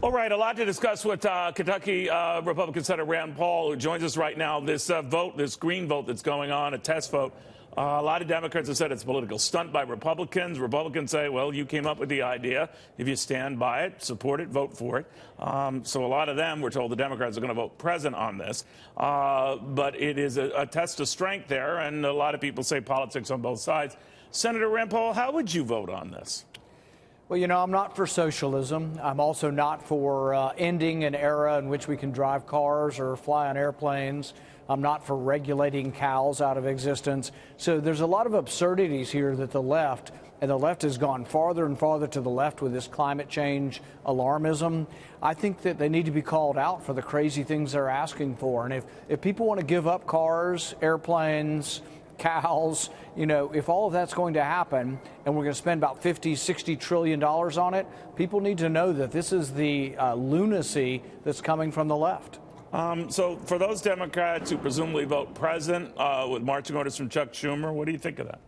All right, a lot to discuss with Kentucky Republican Senator Rand Paul, who joins us right now. This vote, this green vote that's going on, a test vote, a lot of Democrats have said it's a political stunt by Republicans. Republicans say, well, you came up with the idea. If you stand by it, support it, vote for it. So a lot of them, we're told the Democrats are going to vote present on this. But it is a test of strength there, and a lot of people say politics on both sides. Senator Rand Paul, how would you vote on this? Well, you know, I'm not for socialism. I'm also not for ending an era in which we can drive cars or fly on airplanes. I'm not for regulating cows out of existence. So there's a lot of absurdities here that the left has gone farther and farther to the left with this climate change alarmism. I think that they need to be called out for the crazy things they're asking for. And if people want to give up cars, airplanes, cows, you know, if all of that's going to happen and we're going to spend about $50–60 trillion on it, people need to know that this is the lunacy that's coming from the left. So for those Democrats who presumably vote present with marching orders from Chuck Schumer, what do you think of that?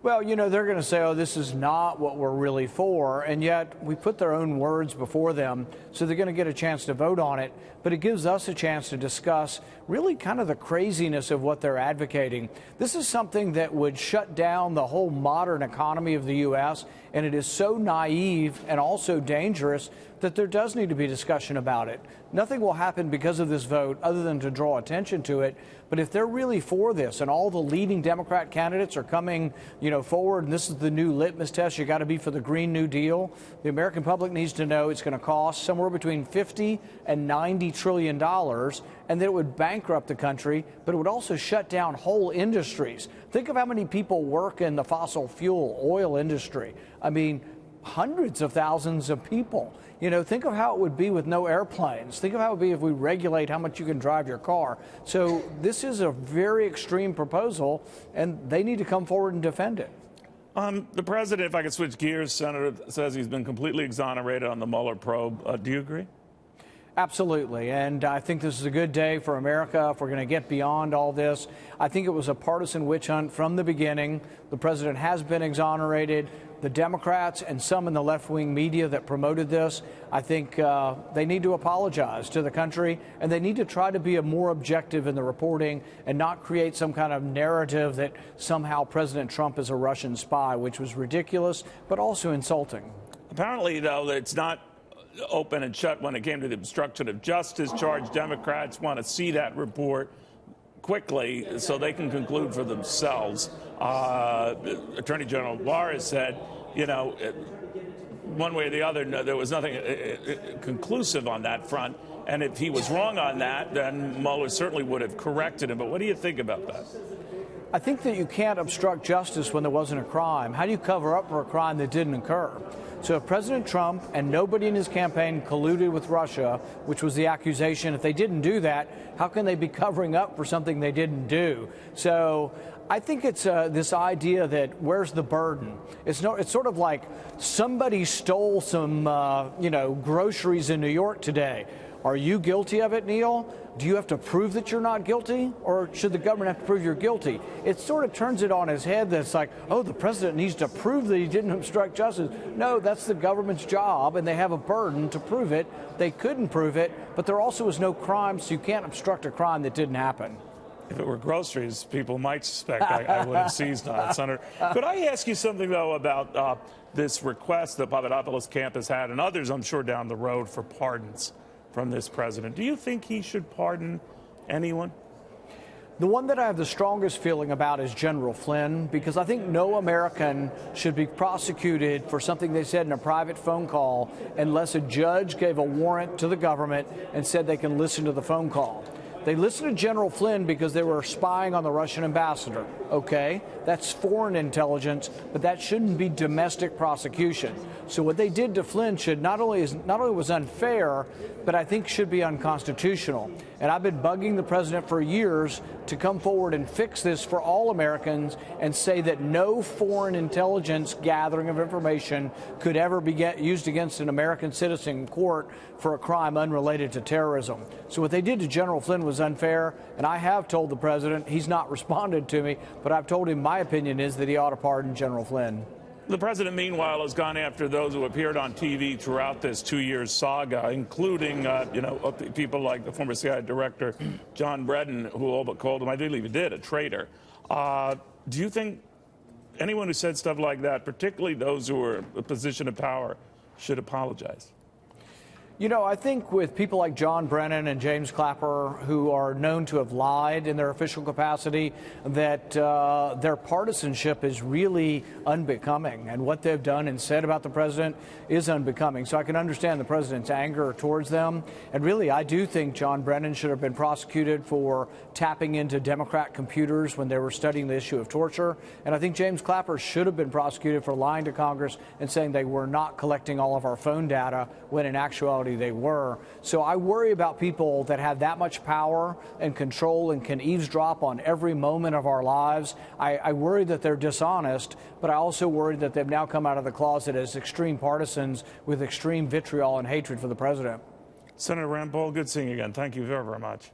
Well, you know, they're going to say, oh, this is not what we're really for, and yet we put their own words before them, so they're going to get a chance to vote on it. But it gives us a chance to discuss really kind of the craziness of what they're advocating. This is something that would shut down the whole modern economy of the U.S., and it is so naive and also dangerous that there does need to be discussion about it. Nothing will happen because of this vote other than to draw attention to it. But if they're really for this and all the leading Democrat candidates are coming, you know, forward, and this is the new litmus test, you got to be for the Green New Deal, the American public needs to know it's going to cost somewhere between $50 and $90 trillion, and that it would bankrupt the country, but it would also shut down whole industries. Think of how many people work in the fossil fuel oil industry. I mean, hundreds of thousands of people. You know, think of how it would be with no airplanes. Think of how it would be if we regulate how much you can drive your car. So this is a very extreme proposal, and they need to come forward and defend it. The president, if I could switch gears, Senator, says he's been completely exonerated on the Mueller probe. Do you agree? Absolutely, and I think this is a good day for America if we're going to get beyond all this. I think it was a partisan witch hunt from the beginning. The president has been exonerated. The Democrats and some in the left-wing media that promoted this, I think they need to apologize to the country, and they need to try to be more objective in the reporting and not create some kind of narrative that somehow President Trump is a Russian spy, which was ridiculous, but also insulting. Apparently, though, it's not open and shut when it came to the obstruction of justice charge. Democrats want to see that report quickly so they can conclude for themselves. Attorney General Barr has said, you know, one way or the other, no, there was nothing conclusive on that front. And if he was wrong on that, then Mueller certainly would have corrected him. But what do you think about that? I think that you can't obstruct justice when there wasn't a crime. How do you cover up for a crime that didn't occur? So if President Trump and nobody in his campaign colluded with Russia, which was the accusation, if they didn't do that, how can they be covering up for something they didn't do? So I think it's this idea that where's the burden? It's sort of like somebody stole some, groceries in New York today. Are you guilty of it, Neil? Do you have to prove that you're not guilty, or should the government have to prove you're guilty? It sort of turns it on his head that's like, oh, the president needs to prove that he didn't obstruct justice. No, that's the government's job, and they have a burden to prove it. They couldn't prove it, but there also was no crime, so you can't obstruct a crime that didn't happen. If it were groceries, people might suspect I would have seized on it, Senator. Could I ask you something, though, about this request that Papadopoulos' camp has had, and others, I'm sure, down the road for pardons from this president? Do you think he should pardon anyone? The one that I have the strongest feeling about is General Flynn, because I think no American should be prosecuted for something they said in a private phone call unless a judge gave a warrant to the government and said they can listen to the phone call. They listened to General Flynn because they were spying on the Russian ambassador. Okay, that's foreign intelligence, but that shouldn't be domestic prosecution. So what they did to Flynn should not only was unfair, but I think should be unconstitutional. And I've been bugging the president for years to come forward and fix this for all Americans and say that no foreign intelligence gathering of information could ever be used against an American citizen in court for a crime unrelated to terrorism. So what they did to General Flynn was unfair, and I have told the president, he's not responded to me, but I've told him my opinion is that he ought to pardon General Flynn. The president, meanwhile, has gone after those who appeared on TV throughout this 2-year saga, including, people like the former CIA director John Brennan, who all but called him, I believe he did, a traitor. Do you think anyone who said stuff like that, particularly those who are in a position of power, should apologize? You know, I think with people like John Brennan and James Clapper, who are known to have lied in their official capacity, that their partisanship is really unbecoming, and what they've done and said about the president is unbecoming. So I can understand the president's anger towards them. And really, I do think John Brennan should have been prosecuted for tapping into Democrat computers when they were studying the issue of torture. And I think James Clapper should have been prosecuted for lying to Congress and saying they were not collecting all of our phone data when in actuality they were. So I worry about people that have that much power and control and can eavesdrop on every moment of our lives. I worry that they're dishonest, but I also worry that they've now come out of the closet as extreme partisans with extreme vitriol and hatred for the president. Senator Rand Paul, good seeing you again. Thank you very, very much.